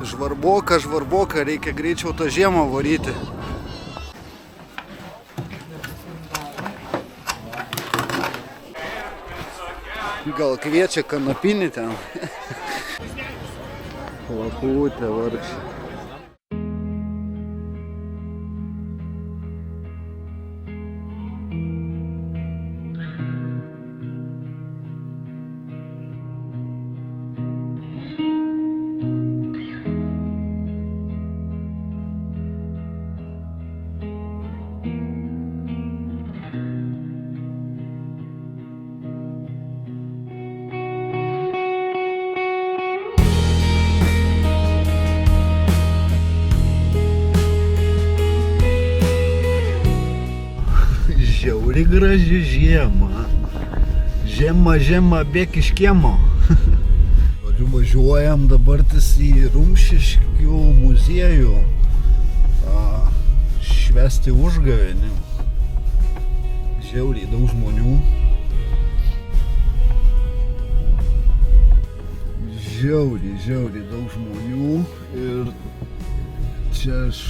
Žvarboka, reikia greičiau tą žiemą varyti. Gal kviečia kanapinį ten. Laputė vargšė. Žiauri graži žiema. Žiema, bėk iš kiemo. Važiuojam dabartis į Rumšiškių muziejų švęsti užgavėnių. Žiauriai daug žmonių. Žiauriai daug žmonių. Ir čia aš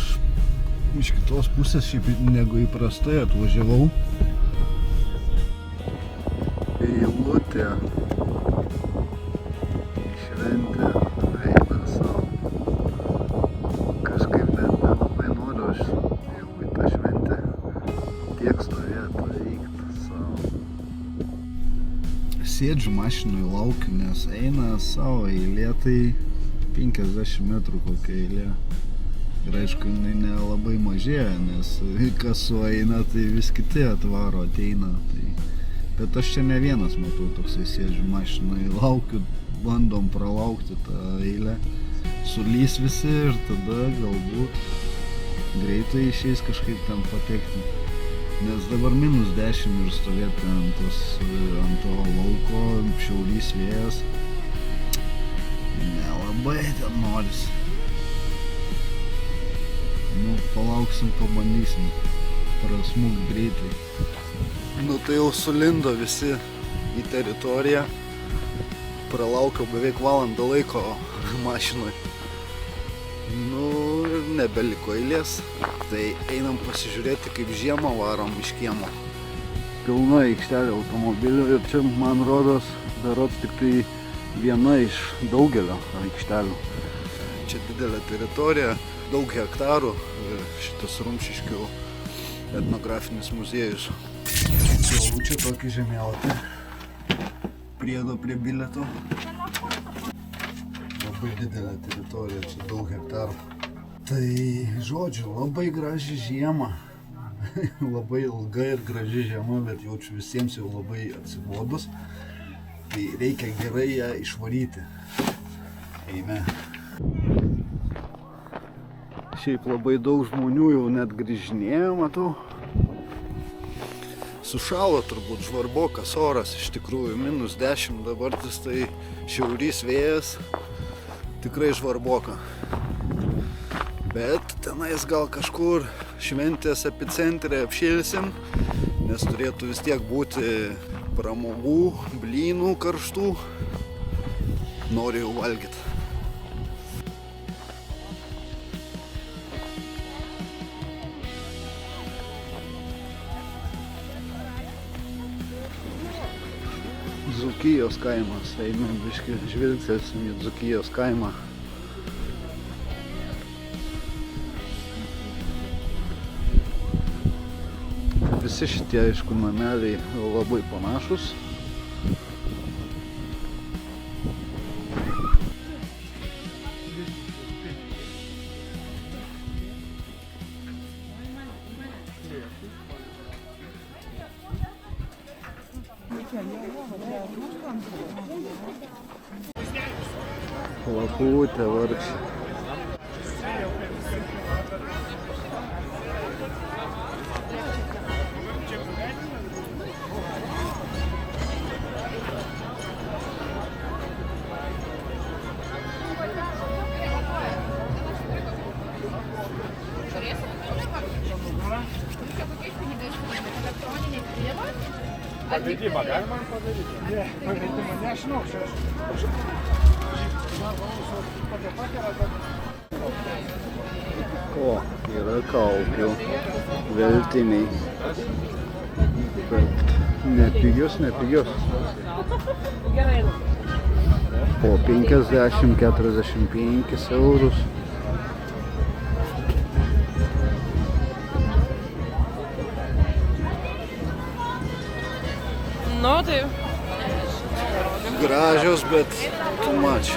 iš kitos pusės šiaip negu įprastai atvažiavau. Eilutė. Šventė eina savo. Kažkaip net nelabai noriu aš jau į tą šventę tiek stovėtų eikti savo. Sėdžiu mašinui laukiu, nes eina savo eilė, tai 50 metrų kokia eilė. Ir aišku, nelabai mažėja, nes kas sueina, tai vis kiti atvaro, ateina. Bet aš čia ne vienas matau, toksai sėdžiu mašinai, laukiu, bandom pralaukti tą eilę. Sulys visi ir tada galbūt greitai išeis kažkaip ten patekti. Nes dabar -10 ir stovėti ant to lauko, šiaurys vėjas. Nelabai ten norisi. Nu, palauksim, pabandysim prasmūgt greitai. Nu, tai jau sulindo visi į teritoriją. Pralaukiau beveik valandą laiko mašinoj. Nu, ir nebeliko eilės. Tai einam pasižiūrėti, kaip žiemą varom iš kiemo. Pilna aikštelė automobilių ir čia, man rodos, berods tik tai viena iš daugelio aikštelių. Čia didelė teritorija. Daug hektarų šitas Rumšiškių etnografinis muziejus. Siūlau čia tokį žemėlapį. Priedo prie bilieto. Labai didelė teritorija, čia daug hektarų. Tai, žodžiu, labai graži žiema. Labai ilga ir graži žiema, bet jaučiu visiems jau labai atsibodus. Tai reikia gerai ją išvaryti. Eime. Šiaip labai daug žmonių jau net grįžinėjo, matau. Sušalo turbūt, žvarbokas oras, iš tikrųjų -10 dabartis, tai šiaurys vėjas, tikrai žvarboka. Bet tenais gal kažkur šventės epicentre apšilsim, nes turėtų vis tiek būti pramogų, blynų karštų. Noriu jau valgyti. Dzūkijos kaimas, eime biškį žvilgtelsim į Dzūkijos kaimą. Visi šitie, aišku, nameliai labai panašus. Laputė vargšė. Pavedimą galima padaryti? Ne, pavedimą nežinau, čia aš tokia pat yra, bet O, yra kaukių, veltiniai. Bet nepigius. Po 50-45 eurus. Nu, tai Gražios, bet too much.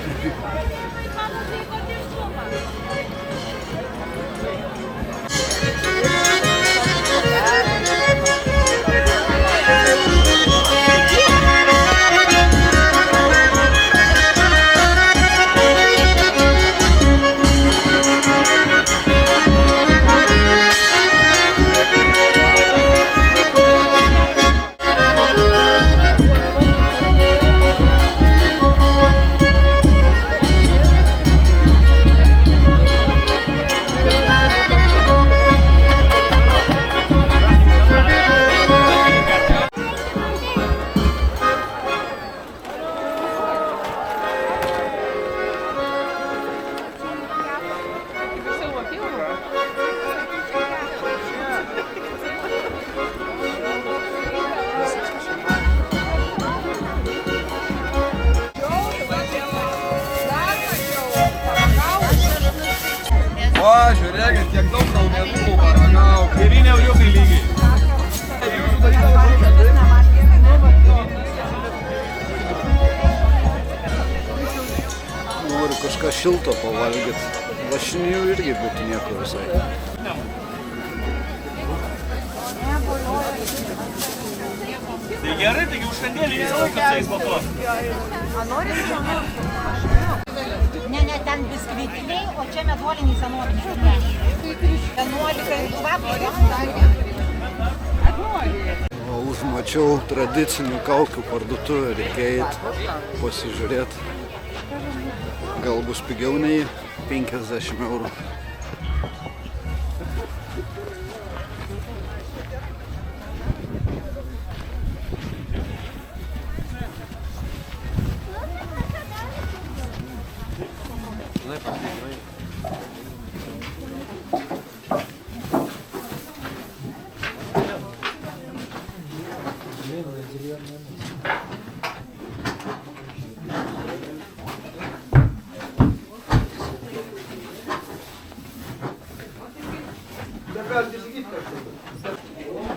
O, žiūrėkit, kiek daug naujietų paragau. 9 euriukai lygiai. Noriu kažką šilto pavalgyti. Lašinių irgi būtų nieko visai. Tai gerai, taigi užkandėlį visą laiką su jais batos. Ne, ten biskvitiniai, o čia meduoliniai senoviniai. 11 kvapų. O užmačiau tradicinių kaukių parduotuvę, reikia eiti, pasižiūrėti. Gal bus pigiau nei 50 eurų.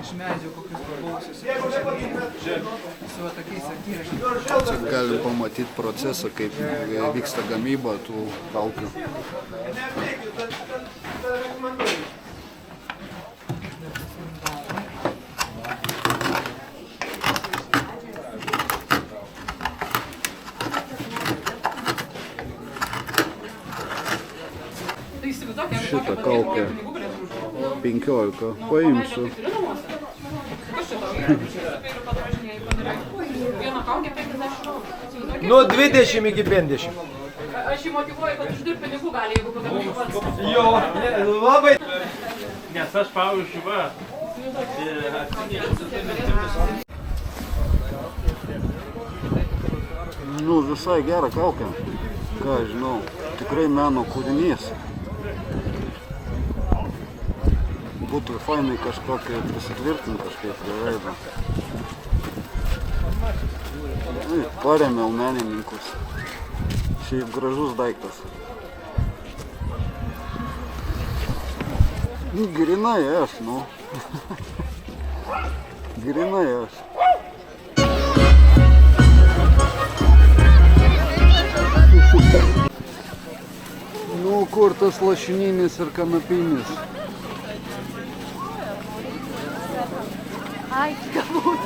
Iš medžio kokius pabuvusius su tokiais apyrašais. Čia galim pamatyti procesą, kaip vyksta gamyba tų kaukių. Šitą kaukę 15 paimsiu. Nu 20 iki 50. aš jį motyvuoju, kad uždirb pinigų gali, jeigu pagaminti pats. Jo, labai. Nes aš, pavyzdžiui, va. Nu, visai gera kaukė. Ką aš žinau, tikrai meno kūrinys. Būtų fainai kažkokiai prisitvirtinti kažkaip prie veido. Paremiau menininkus. Šiaip gražus daiktas. Nu, grinai aš, nu. Grinai aš. Nu, kur tas lašininis ir kanapinis? Ai, galbūt.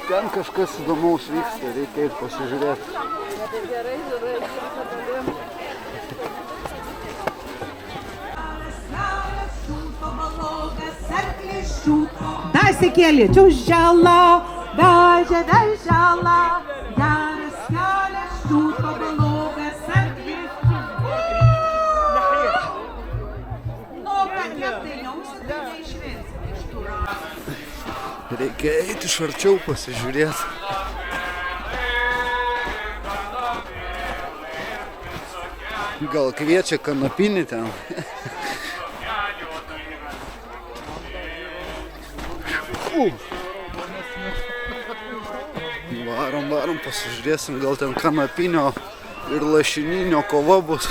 Ten kažkas įdomaus vyksta, reikia ir pasižiūrėti. Dar sekėlį, čiauželą, veželą, geras kelias, šūto balogas, arkliščių. Nu, Reikia eiti iš arčiau pasižiūrėti. Gal kviečia kanapinį ten. Varom, pasižiūrėsim, gal ten kanapinio ir lašininio kova bus.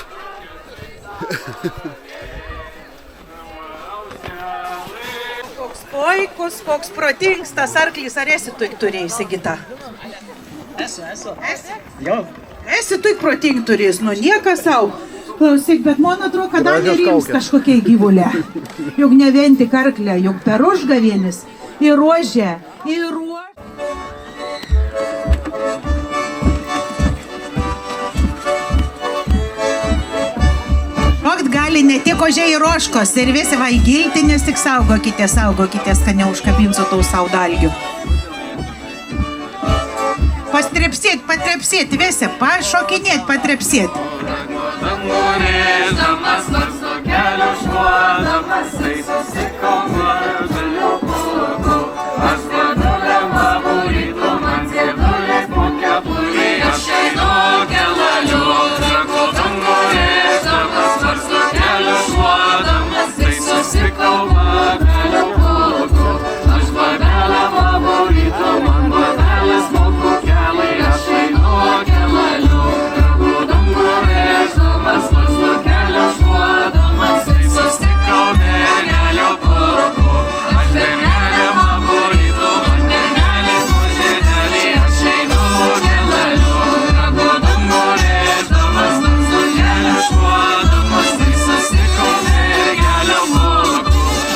Koks puikus, koks protingas tas arklys, ar esi tu turėjai, Sigita? Esu. Esi? Jo. Esi tu protingas turėjai, nu niekas savo. Klausyk, bet man atrodo, kad dar nerims kažkokie gyvulė. Juk ne vien tik arklė, juk per užgavėnis, ir rožė, ir rožė. Šokt gali ne tik ožiai ir ožkos, ir visi va į giltinės, tik saugokitės, kad neužkabinsiu tau saudalgių. Patrepsėt, visi, pašokinėt, patrepsėt. Dangorėždamas, nors nuo kelio šuodamas, tai susikoma žaliu pulku. Aš vadulė maburytų, man sėdulė po kepurį, aš einu kelaliu. Dangorėždamas, nors nuo kelio šuodamas, tai susikoma žaliu pulku. Aš vadulė maburytų, man vadelis moku kelai, aš einu kelaliu. Dangorėždamas, nors nuo kelio šuodamas, tai susitikau mergelio purku. Aš mergelė maburytų, man mergelis mažėdelį, aš einu kelaliu. Dangorėždamas, nors nuo kelio šuodamas, tai susitikau mergelio purku.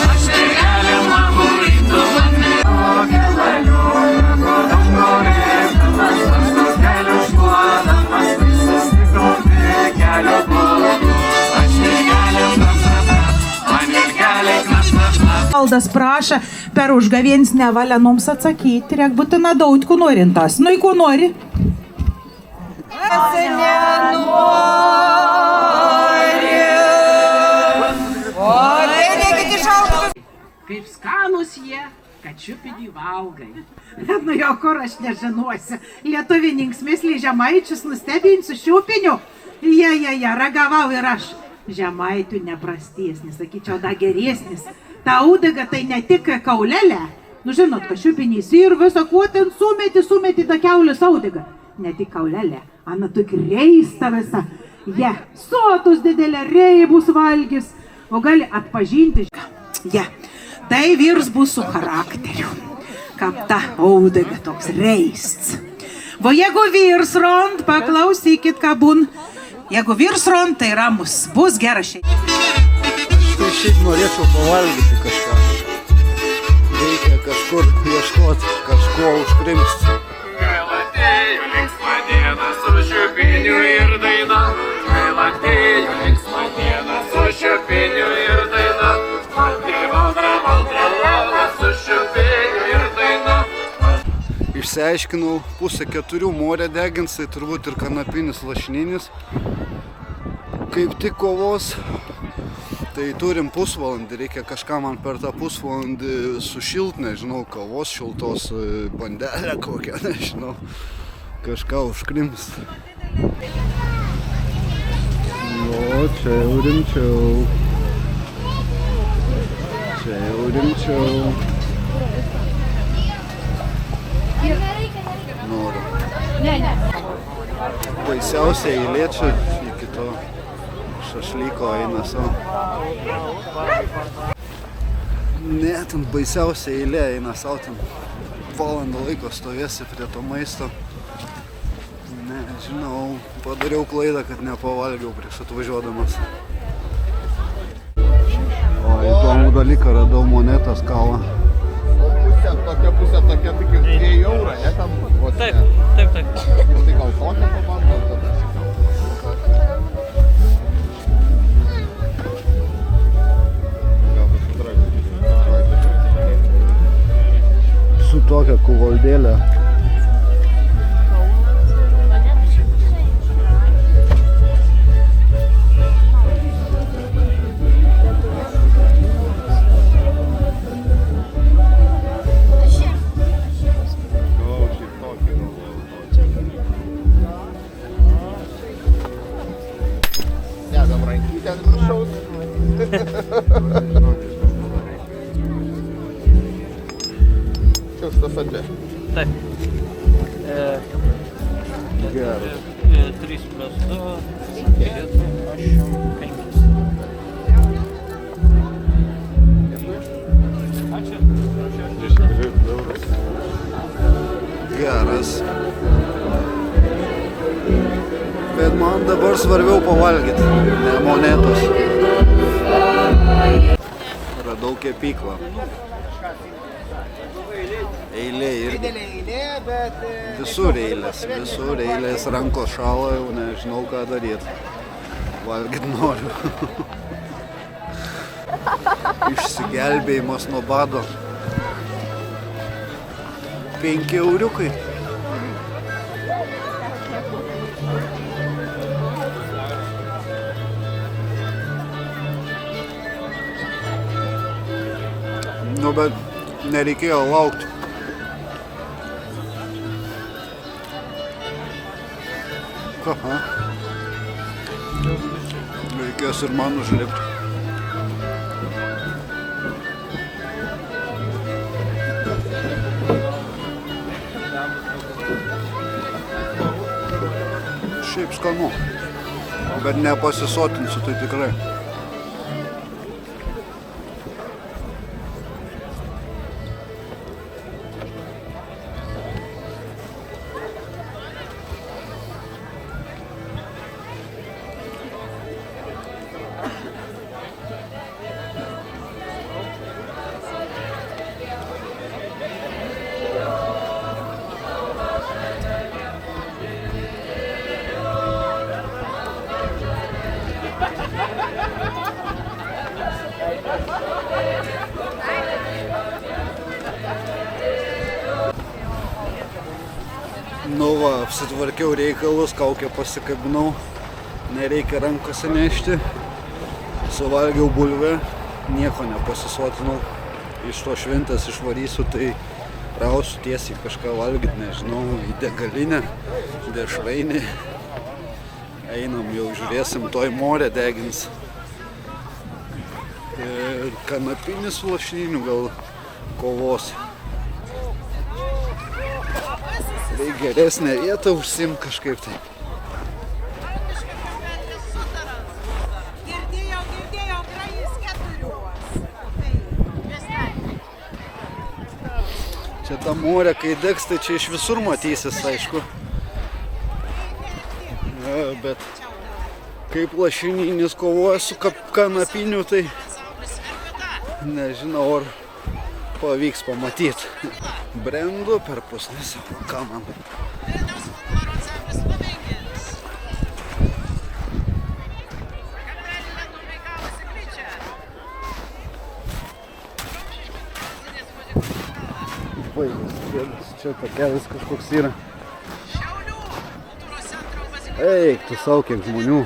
Aš mergelė maburytų, man mergelio Dangorėždamas, nors nuo kelio šuodamas, tai susitikau mergelio purku. Aš mergelė man mergelė knap. Valdas prašo, per užgavėns nevalia mums atsakyti, reik būtina daug norintas. Nu, ko nori? Kaip skanus jie, kad čiupinį valgai. Nu jo, kur aš nežinosiu. Lietuvininks mislį žemaičius nustebinsiu šiupiniu. Ja, ragavau ir aš. Žemaitų neprastesnis, sakyčiau, da geresnis. Ta udaga tai ne tik kaulelė. Nu žinot, kad šiupinys ir viso kuo ten sumeti tą kiaulės udaga. Ne tik kaulelė, ana tu greista visa. Ja, sotus didelė reibus valgys. O gali atpažinti. Ja, tai vyrs bus su charakteriu. Kaip ta udaga toks reists. O jeigu vyrs rond, paklausykit, ką bun. Jeigu vyrs rond, tai ramus, bus gera šeima. Tai šiaip norėčiau pavalgyti kažką. Reikia kažkur ieškoti, kažko užkrimsti. Vėl atėjo linksma diena su šiupiniu ir daina. Vėl atėjo linksma diena su šiupiniu ir daina. Valdra, su šiupiniu ir daina. Išsiaiškinau, 3:30 morė degins, tai turbūt ir kanapinis lašininis. Kaip tik kovos, tai turim pusvalandį, reikia kažką man per tą pusvalandį sušilt, nežinau, kavos šiltos, bandelę kokią, nežinau, kažką užkrimst. O, čia jau rimčiau. Noriu. Baisiausia eilė čia iki to šašlyko eina savo. Ne, ten baisiausia eilė eina savo, ten valandą laiko stovėsi prie to maisto. Nežinau, padariau klaidą, kad nepavalgiau prieš atvažiuodamas. O, įdomų dalyką, radau monetas kavą. Tokia pusė, tik 2 eurų, ne tam? Taip. Tai gal tokia pabandom tada? Su tokia kuvaldėlė. Ten viršaus. Čia štafetė. Taip. Geras. 3 plus 2, 7, 8, 5. Geras. Bet man dabar svarbiau pavalgyti, ne monetos. Radau kepyklą. Eilė irgi. Didelė eilė, bet... Visur eilės, rankos šala, jau nežinau ką daryti. Valgyt noriu. Išsigelbėjimas nuo bado. 5 euriukai. Nu, bet nereikėjo laukti. Aha. Reikės ir man užlipti. Šiaip skanu, bet nepasisotinsiu, tai tikrai. Nu va, apsitvarkiau reikalus, kaukę pasikabinau, nereikia rankose nešti, suvalgiau bulvę, nieko nepasisotinau, iš to šventės išvarysiu, tai rausiu tiesiai kažką valgyti, nežinau, į degalinę, dešrainį, einam jau žiūrėsim, toj morė degins. Ir kanapinis su lašininiu gal kovos. Reikia geresnę vietą užsiimt kažkaip tai. Girdėjau, grajus 4. Čia ta morė, kai degs, tai čia iš visur matysis, aišku. Bet kaip lašininis kovoja su kanapiniu, tai nežinau, ar pavyks pamatyti. Brendu per pusnis, ką man. Baigęs, čia takelis kažkoks yra. Eik, tu sau, kiek žmonių.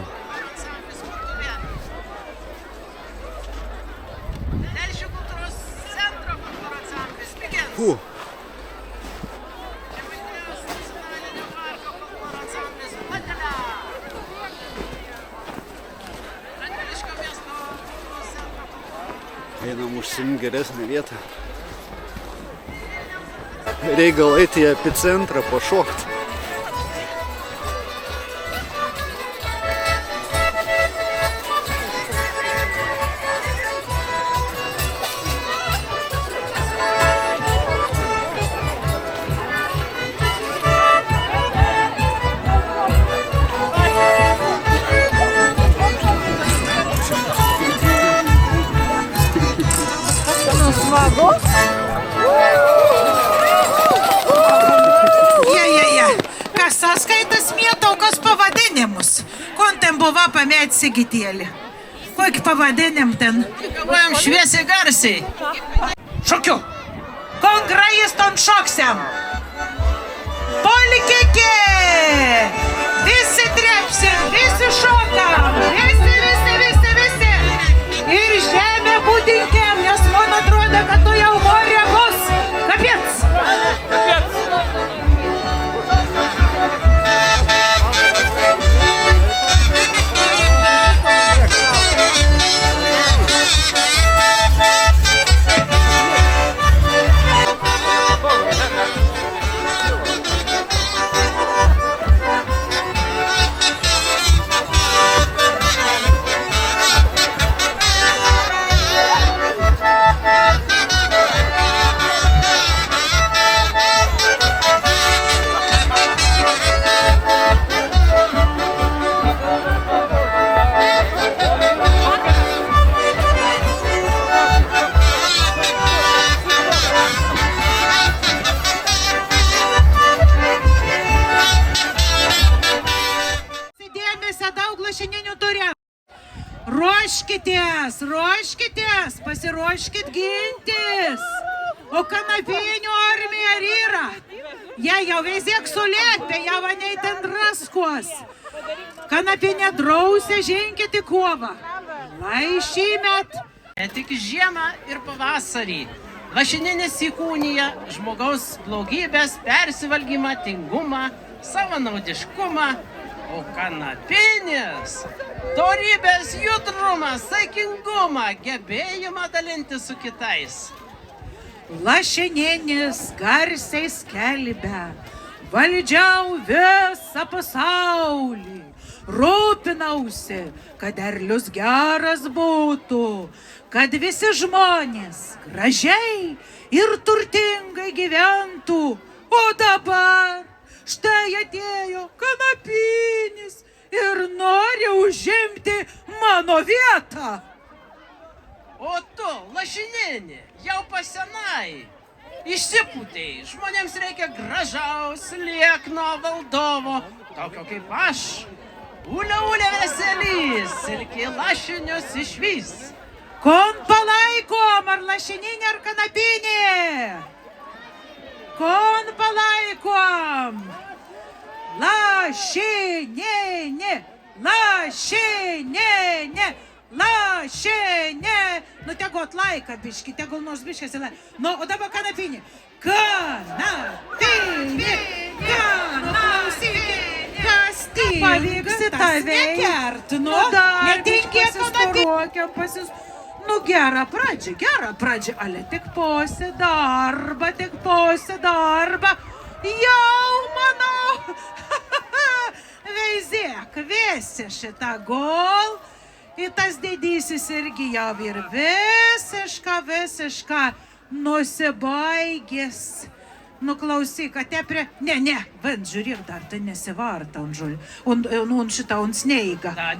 Einam užsiimt geresnę vietą. Reikia gal eiti į epicentrą pašokti. Kas sąskaitas mėtau, kas pavadinimus. Kon ten buvo pamėt Sigitėlį. Kokį pavadinim ten? Galvojam šviesiai garsiai. Šokiu. Kon grajis ton šoksiam. Polikėkė. Visi trepsim, visi šokam. Visi. Ir žemę būdinkiam, nes man atrodo, kad tu jau morė bus. Kapiec. ruoškitės, pasiruoškit gintis. O kanapinių armija ar yra? Jie jau veizėk sulėpė, jau anei ten draskos. Kanapinė drausė, ženkit į kovą. Lai šįmet. Ne tik žiemą ir pavasarį. Lašininis įkūnija žmogaus blogybės, persivalgymą, tingumą, savanaudiškumą. O kanapinis dorybės, judrumą, saikingumą, gebėjimą dalinti su kitais. Lašininis garsiai skelbia, valdžiau visą pasaulį, rūpinausi, kad derlius geras būtų, kad visi žmonės gražiai ir turtingai gyventų. O dabar štai atėjo kanapinis ir nori užimti mano vietą. O tu, lašininį, jau pasenai, išsipūtei, žmonėms reikia gražaus, liekno valdovo, tokio kaip aš. Ule, ule veselys, silki lašinius išvys. Kon palaikom, ar lašininė, ar kanapinė? Kon palaikom. Lašininė, lašininė. Lašinė. Nu, tegul atlaika biški, tegul nors biškas įlaika. Nu, o dabar kanapinė. Kanapinė. Klausykit, kas tik. Pavyksi tave nekertinu. Netikėk kanapinė. Nu, gerą pradžią, ale tik posė darbą. Jau manau. Veizėk, vėsi šitą gol. Ir tas didysis irgi jau ir visiška nusibaigęs. Nu, klausyk, ate prie... Ne, vien, žiūrėk, dar tai nesivarta, un šitą, un sneiga. Da,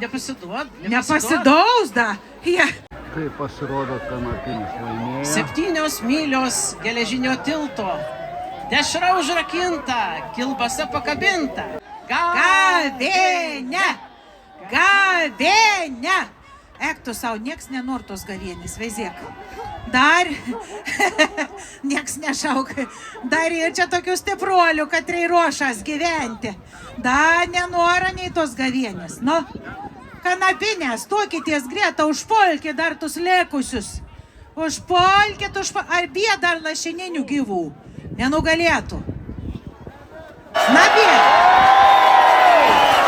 Nepasidaus, da. Kai pasirodo kanapinis laimėjo. 7 mylios geležinio tilto, dešra užrakinta, kilbasa pakabinta. Gavėne! Ek, tu savo, nieks nenori tos gavienės, veizėk. Dar, nieks nešauk, dar ir čia tokių stipruolių, kad ruošas gyventi. Dar nenori nei tos gavienės. Nu, kanapinės, tuokitės greta, užpolkit dar tus lėkusius. Užpolkit, ar bie dar lašininių gyvų. Nenugalėtų.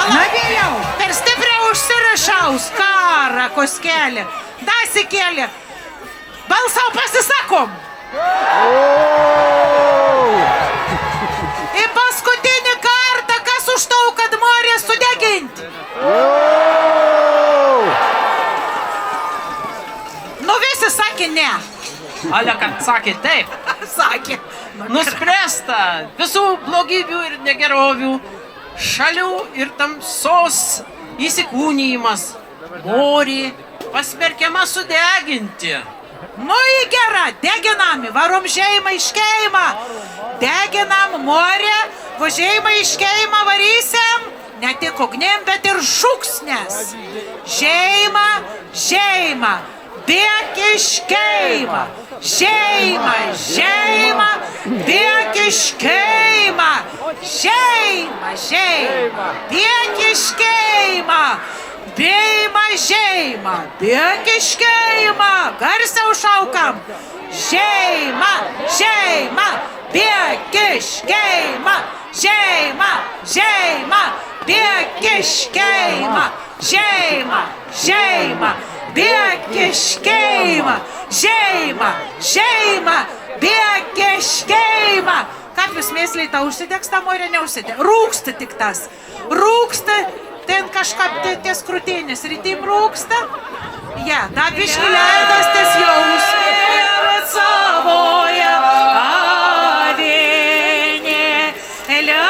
Nabėjau, per stipriai užsirašau, skarą, koskelį, dasikėlį, balsau pasisakom. Į paskutinį kartą, kas už tau, kad morė sudeginti. Nu visi sakė ne. Ale, kad sakė taip. Sakė. Nuspręsta visų blogybių ir negerovių, šalių ir tamsos įsikūnijimas. Morė pasmerkiama sudeginti. Nu į gerą, deginami, varom šeimą iš keimą. Deginam morę, važiavimą iš keimą varysim. Ne tik ugnim, bet ir šūksnės. Šeima, bėk iš keimą. Šeima, bėk iš keimą. Šeima, bėk iš keimą. Šeima, bėk iš keimą. Garsiau šaukam. Šeima, bėk iš keimą. Šeima, bėk iš keimą. Šeima, bėk iš keimą. Šeima, bėk iš keimą. Kaip jūs mėsliai tą užsidegs, tą morę neužsideg? Rūksta tik tas. Rūksta, ten kažkap ties krūtinės rytim rūksta. Ja, da biški leidas ties jausmė. Savoje avinė, liaja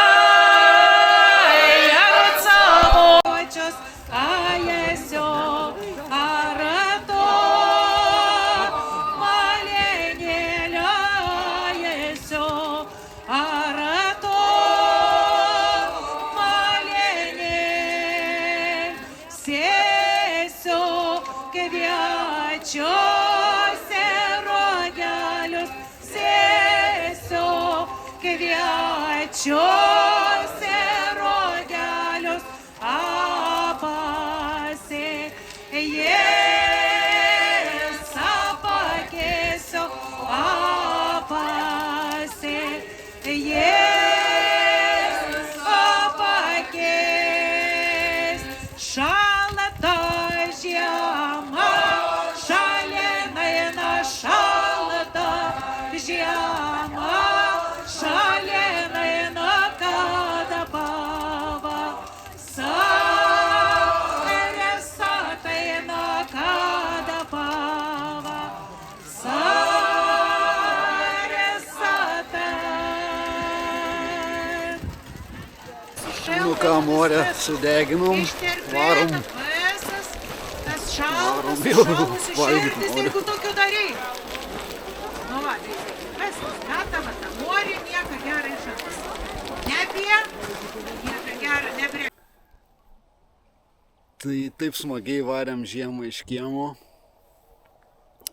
savočios ajesio arato, malenė liajesio arato, malenė sėsio kevė. kviečiuose rogelius sėsiu, kviečiuose rogelius apasėjęs apakėsiu, apasėjęs apakės. Šąla ta žiema, šalėnaina šąla ta žiema, šalėnaina kada pavasaris ateina, kada pavasaris ateina. Nu ką, morę sudeginom, varom. Varom jau valgyt valgyt noriu. jeigu tokių darai. Nu va, viskas, gatava, ta nori nieko gerą išatas. Nepie, nieko gerą, neprie. Tai taip smagiai varėm žiemą iš kiemo.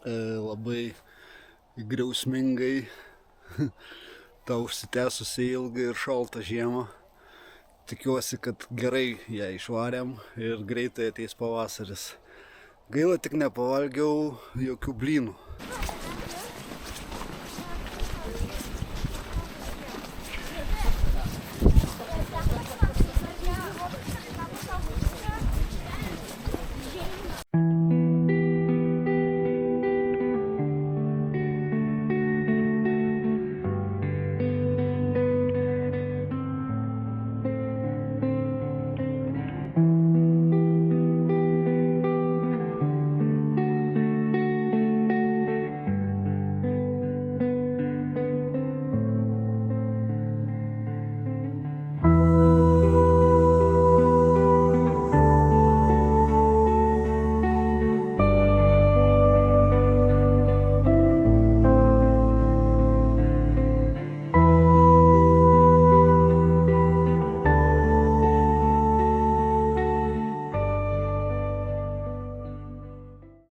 Labai griausmingai. Ta užsitęsusi ilgą ir šaltą žiemą. Tikiuosi, kad gerai ją išvarėm ir greitai ateis pavasaris. Gaila, tik nepavalgiau jokių blynų.